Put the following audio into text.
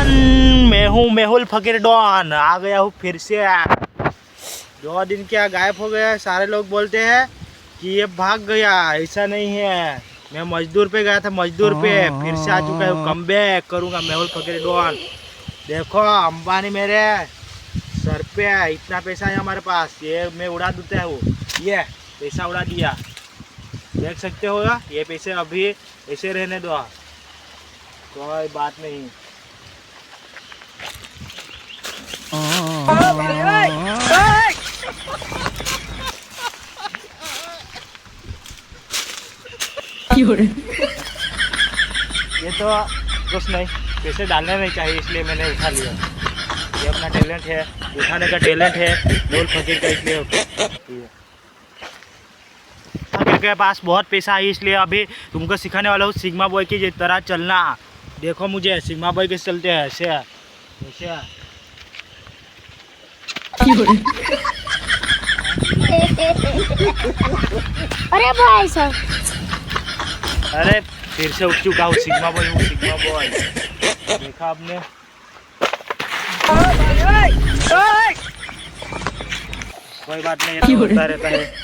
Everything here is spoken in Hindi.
एवरीवन, मैं हूँ मेहुल फकीर डॉन। आ गया हूँ फिर से। 2 दिन क्या गायब हो गया। सारे लोग बोलते हैं कि ये भाग गया, ऐसा नहीं है। मैं मजदूर पे गया था, मजदूर पे फिर से आ चुका हूँ। कम बैक करूँगा मेहुल फकीर डॉन। देखो अंबानी मेरे सर पे है, इतना पैसा है हमारे पास। ये मैं उड़ा देता हूँ, ये पैसा उड़ा दिया। देख सकते हो ये पैसे अभी ऐसे रहने दो, कोई बात नहीं। ये तो कुछ नहीं, पैसे डालने नहीं चाहिए, इसलिए मैंने उठा लिया। ये अपना टैलेंट है, उठाने का टैलेंट है मेहुल फकीर का, इसलिए फकीर के पास बहुत पैसा है, इसलिए अभी तुमको सिखाने वाला हूँ सिग्मा बॉय की तरह चलना। देखो मुझे सिग्मा बॉय कैसे चलते हैं, ऐसे ऐसे। अरे भाई साहब, अरे फिर से उठ चुका हूँ, सिग्मा बॉय हूँ, सिग्मा बॉय। देखा आपने, कोई बात नहीं, ये तो होता रहता है।